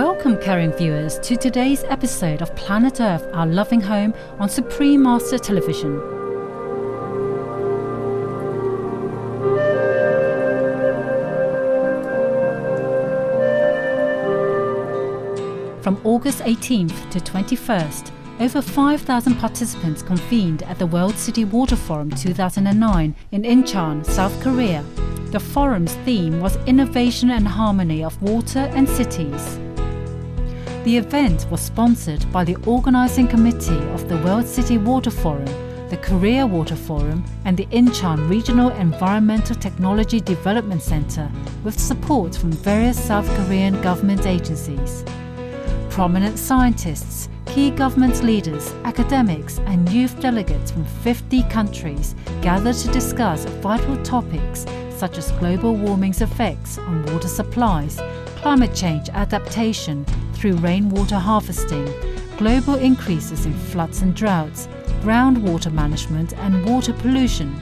Welcome, caring viewers, to today's episode of Planet Earth, Our Loving Home on Supreme Master Television. From August 18th to 21st, over 5,000 participants convened at the World City Water Forum 2009 in Incheon, South Korea. The forum's theme was Innovation and Harmony of Water and Cities. The event was sponsored by the organizing committee of the World City Water Forum, the Korea Water Forum, and the Incheon Regional Environmental Technology Development Center, with support from various South Korean government agencies. Prominent scientists, key government leaders, academics, and youth delegates from 50 countries gathered to discuss vital topics such as global warming's effects on water supplies, climate change adaptation through rainwater harvesting, global increases in floods and droughts, groundwater management and water pollution.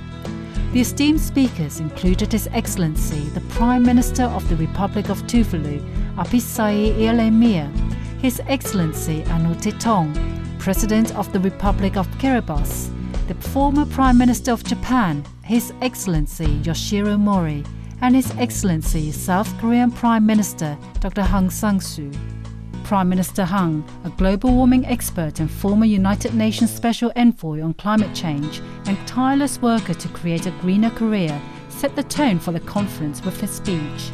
The esteemed speakers included His Excellency the Prime Minister of the Republic of Tuvalu, Apisai Ilemia, His Excellency Anu Titong, President of the Republic of Kiribati, the former Prime Minister of Japan, His Excellency Yoshiro Mori, and His Excellency South Korean Prime Minister Dr. Hang Sang-soo. Prime Minister Hang, a global warming expert and former United Nations Special Envoy on climate change and tireless worker to create a greener Korea, set the tone for the conference with his speech.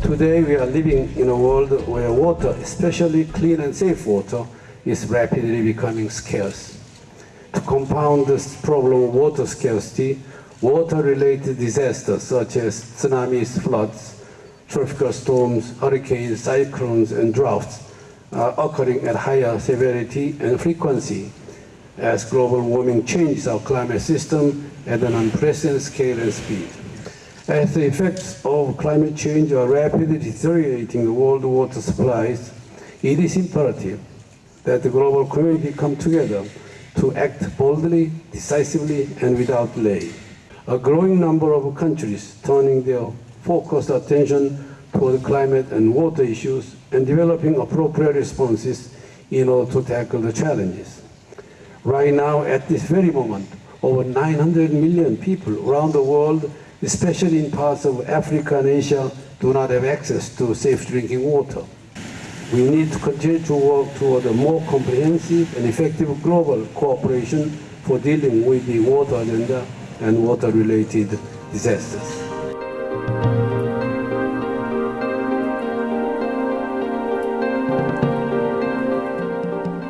Today we are living in a world where water, especially clean and safe water, is rapidly becoming scarce. To compound this problem of water scarcity, water-related disasters such as tsunamis, floods, tropical storms, hurricanes, cyclones, and droughts are occurring at higher severity and frequency as global warming changes our climate system at an unprecedented scale and speed. As the effects of climate change are rapidly deteriorating the world water supplies, it is imperative that the global community come together to act boldly, decisively, and without delay. A growing number of countries turning their focused attention toward climate and water issues and developing appropriate responses in order to tackle the challenges. Right now, at this very moment, over 900 million people around the world, especially in parts of Africa and Asia, do not have access to safe drinking water. We need to continue to work toward a more comprehensive and effective global cooperation for dealing with the water agenda and water-related disasters.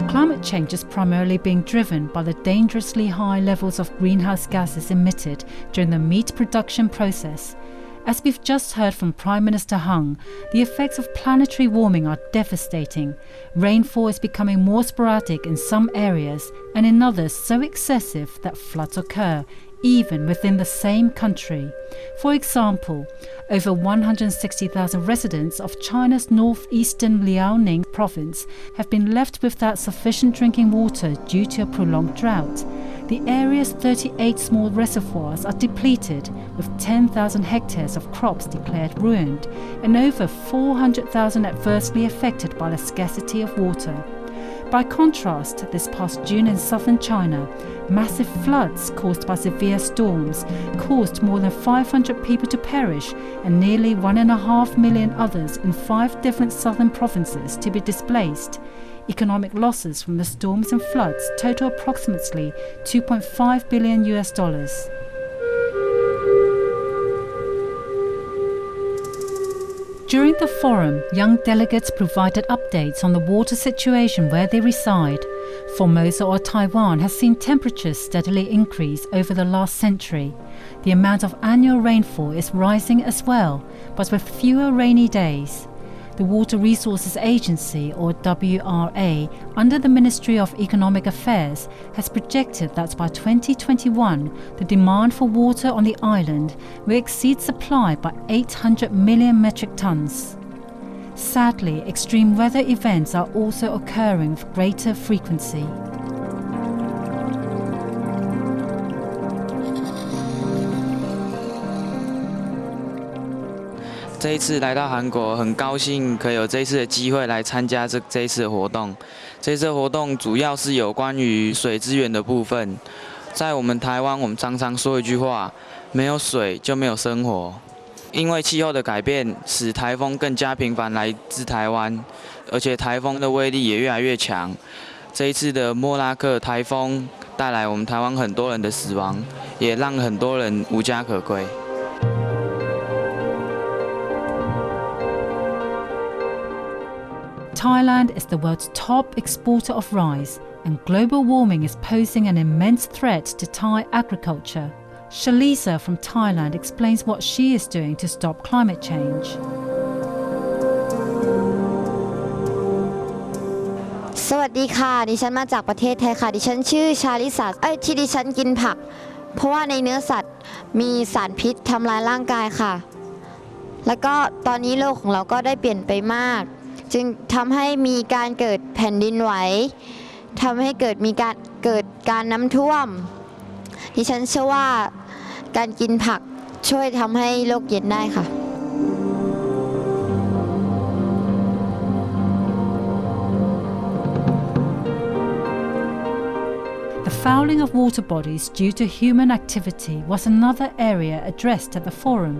Climate change is primarily being driven by the dangerously high levels of greenhouse gases emitted during the meat production process. As we've just heard from Prime Minister Hang, the effects of planetary warming are devastating. Rainfall is becoming more sporadic in some areas and in others so excessive that floods occur, even within the same country. For example, over 160,000 residents of China's northeastern Liaoning province have been left without sufficient drinking water due to a prolonged drought. The area's 38 small reservoirs are depleted, with 10,000 hectares of crops declared ruined, and over 400,000 adversely affected by the scarcity of water. By contrast, this past June in southern China, massive floods caused by severe storms caused more than 500 people to perish and nearly 1.5 million others in 5 different southern provinces to be displaced. Economic losses from the storms and floods total approximately $2.5 billion. During the forum, young delegates provided updates on the water situation where they reside. Formosa or Taiwan has seen temperatures steadily increase over the last century. The amount of annual rainfall is rising as well, but with fewer rainy days. The Water Resources Agency, or WRA, under the Ministry of Economic Affairs, has projected that by 2021, the demand for water on the island will exceed supply by 800 million metric tons. Sadly, extreme weather events are also occurring with greater frequency. 这一次来到韩国，很高兴可以有这一次的机会来参加这一次的活动。这次的活动主要是有关于水资源的部分。在我们台湾，我们常常说一句话：没有水就没有生活。因为气候的改变，使台风更加频繁来自台湾，而且台风的威力也越来越强。这一次的莫拉克台风带来我们台湾很多人的死亡，也让很多人无家可归。Thailand is the world's top exporter of rice, and global warming is posing an immense threat to Thai agriculture. Shalisa from Thailand explains what she is doing to stop climate change. สวัสดีค่ะดิฉันมาจากประเทศไทยค่ะดิฉันชื่อชาลิสาที่ดิฉันกินผักเพราะว่าในเนื้อสัตว์มีสารพิษทำลายร่างกายค่ะแล้วก็ตอนนี้โลกของเราก็ได้เปลี่ยนไปมากจึงทำให้มีการเกิดแผ่นดินไหวทำให้เกิดการน้ำท่วมดิฉันเชื่อว่าการกินผักช่วยทำให้โลกเย็นได้ค่ะ The fouling of water bodies due to human activity was another area addressed at the forum.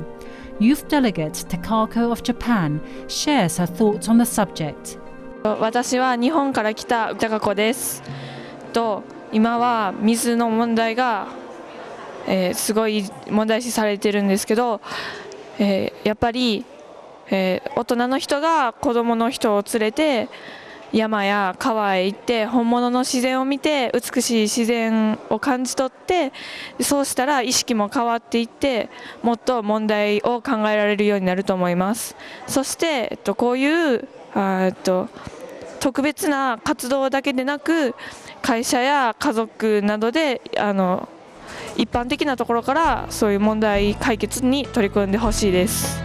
Youth delegate Takako of Japan shares her thoughts on the subject. 私は日本から来た高子です。今は水の問題が、すごい問題視されてるんですけど、やっぱり、大人の人が子どもの人を連れて山や川へ行って本物の自然を見て美しい自然を感じ取ってそうしたら意識も変わっていってもっと問題を考えられるようになると思います。そして、こういう特別な活動だけでなく会社や家族などで一般的なところからそういう問題解決に取り組んでほしいです。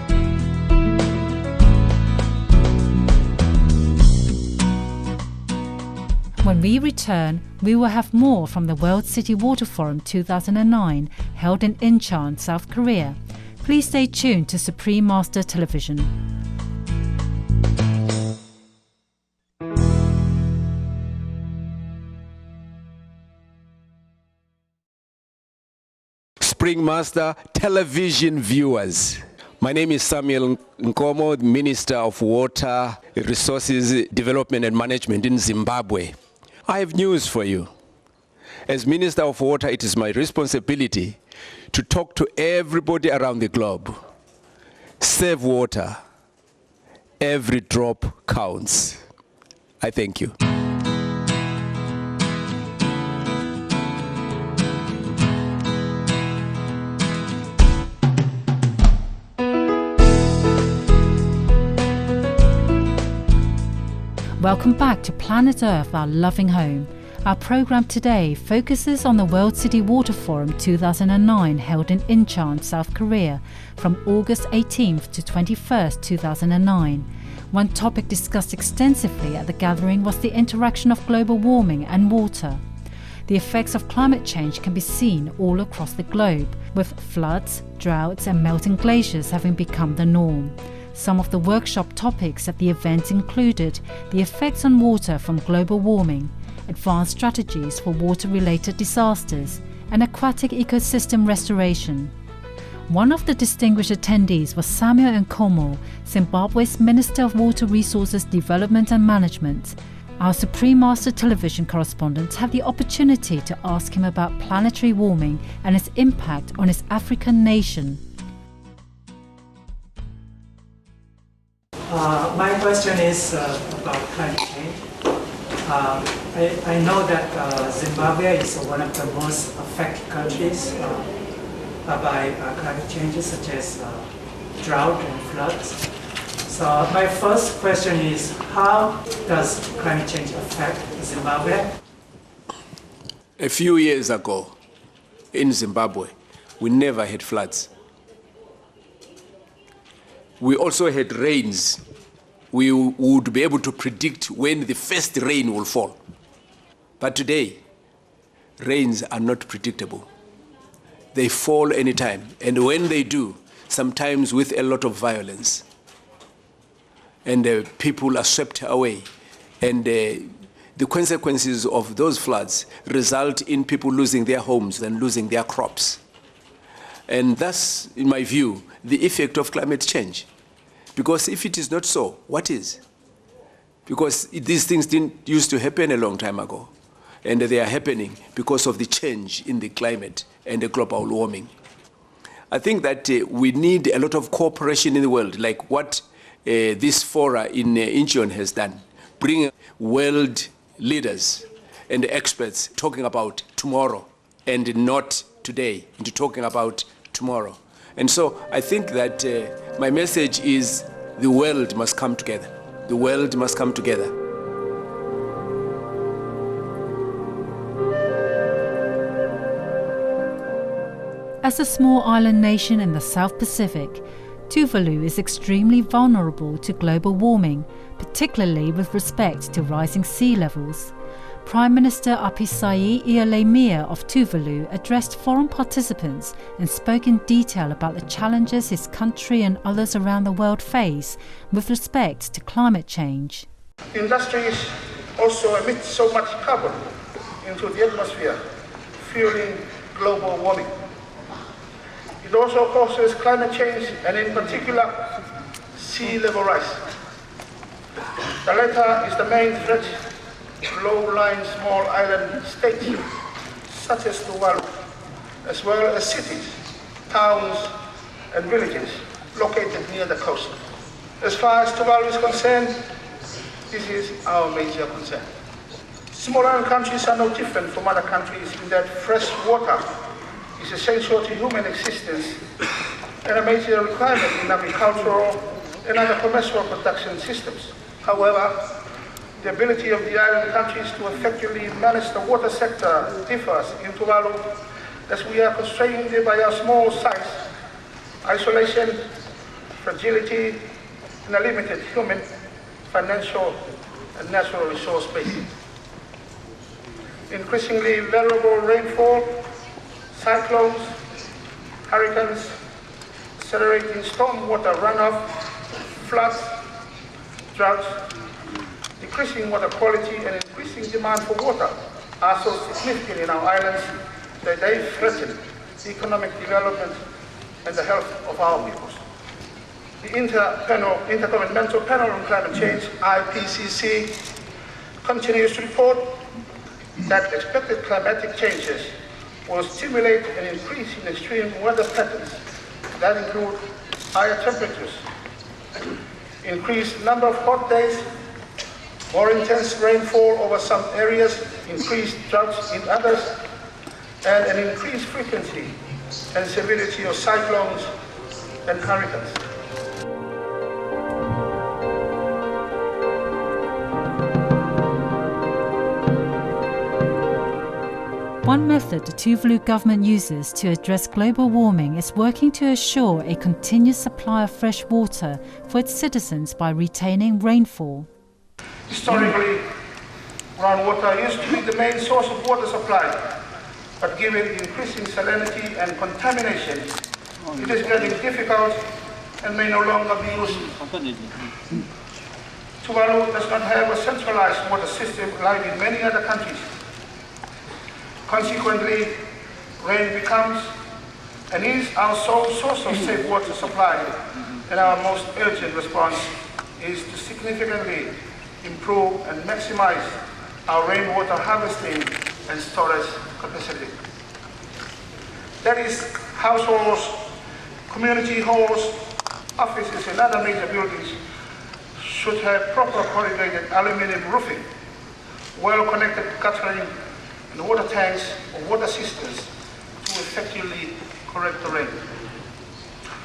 When we return, we will have more from the World City Water Forum 2009 held in Incheon, South Korea. Please stay tuned to Supreme Master Television. Spring Master television viewers. My name is Samuel Nkomo, Minister of Water, Resources, Development and Management in Zimbabwe. I have news for you. As Minister of Water, it is my responsibility to talk to everybody around the globe. Save water. Every drop counts. I thank you. Welcome back to Planet Earth, our loving home. Our programme today focuses on the World City Water Forum 2009 held in Incheon, South Korea from August 18th to 21st, 2009. One topic discussed extensively at the gathering was the interaction of global warming and water. The effects of climate change can be seen all across the globe, with floods, droughts and melting glaciers having become the norm. Some of the workshop topics at the event included the effects on water from global warming, advanced strategies for water-related disasters, and aquatic ecosystem restoration. One of the distinguished attendees was Samuel Nkomo, Zimbabwe's Minister of Water Resources Development and Management. Our Supreme Master Television correspondents had the opportunity to ask him about planetary warming and its impact on his African nation. My question is about climate change. I know that Zimbabwe is one of the most affected countries by climate changes such as drought and floods. So my first question is, how does climate change affect Zimbabwe? A few years ago in Zimbabwe, we never had floods. We also had rains. We would be able to predict when the first rain will fall. But today, rains are not predictable. They fall anytime. And when they do, sometimes with a lot of violence. And people are swept away. And the consequences of those floods result in people losing their homes and losing their crops. And that's, in my view, the effect of climate change. Because if it is not so, what is? Because these things didn't used to happen a long time ago. And they are happening because of the change in the climate and the global warming. I think that we need a lot of cooperation in the world, like what this fora in Incheon has done. Bring world leaders and experts talking about tomorrow and not today, into talking about tomorrow. And so I think that my message is the world must come together. The world must come together. As a small island nation in the South Pacific, Tuvalu is extremely vulnerable to global warming, particularly with respect to rising sea levels. Prime Minister Apisai Ialemiya of Tuvalu addressed foreign participants and spoke in detail about the challenges his country and others around the world face with respect to climate change. Industries also emit so much carbon into the atmosphere, fueling global warming. It also causes climate change and in particular sea level rise. The latter is the main threat to low-lying small island states such as Tuvalu, as well as cities, towns and villages located near the coast. As far as Tuvalu is concerned, this is our major concern. Small island countries are no different from other countries in that fresh water is essential to human existence and a major requirement in agricultural and other commercial production systems. However, the ability of the island countries to effectively manage the water sector differs in Tuvalu, as we are constrained by our small size, isolation, fragility, and a limited human, financial, and natural resource base. Increasingly variable rainfall, cyclones, hurricanes, accelerating stormwater runoff, floods, droughts, decreasing water quality and increasing demand for water are so significant in our islands that they threaten the economic development and the health of our peoples. The Intergovernmental Panel on Climate Change, IPCC, continues to report that expected climatic changes will stimulate an increase in extreme weather patterns that include higher temperatures, increased number of hot days, more intense rainfall over some areas, increased droughts in others, and an increased frequency and severity of cyclones and hurricanes. One method the Tuvalu government uses to address global warming is working to assure a continuous supply of fresh water for its citizens by retaining rainfall. Historically, groundwater used to be the main source of water supply, but given the increasing salinity and contamination, it is getting difficult and may no longer be used. Tuvalu does not have a centralized water system like in many other countries. Consequently, rain becomes and is our sole source of safe water supply, and our most urgent response is to significantly improve and maximize our rainwater harvesting and storage capacity. That is, households, community halls, offices, and other major buildings should have proper corrugated aluminum roofing, well-connected guttering, and water tanks or water systems to effectively correct the rain.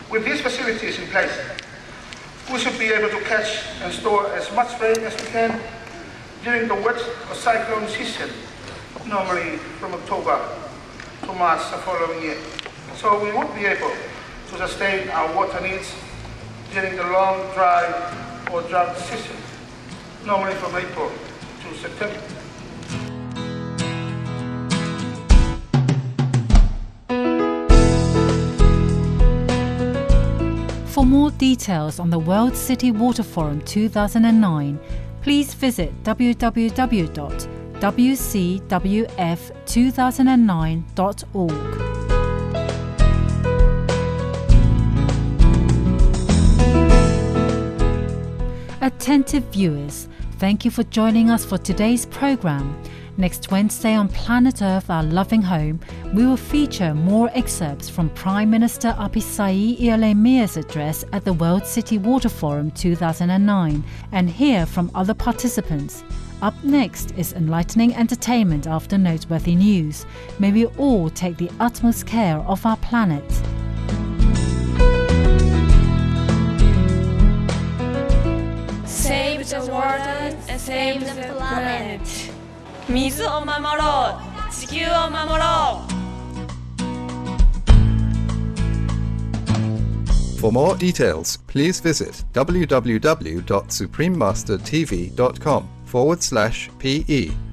With these facilities in place, we should be able to catch and store as much rain as we can during the wet or cyclone season, normally from October to March the following year. So we would be able to sustain our water needs during the long dry or drought season, normally from April to September. For more details on the World City Water Forum 2009, please visit www.wcwf2009.org. Attentive viewers, thank you for joining us for today's program. Next Wednesday on Planet Earth, Our Loving Home, we will feature more excerpts from Prime Minister Apisai Iolemia's address at the World City Water Forum 2009 and hear from other participants. Up next is enlightening entertainment after noteworthy news. May we all take the utmost care of our planet. Save the world and save the planet. 水を守ろう、地球を守ろう。For more details, please visit www.suprememastertv.com/PE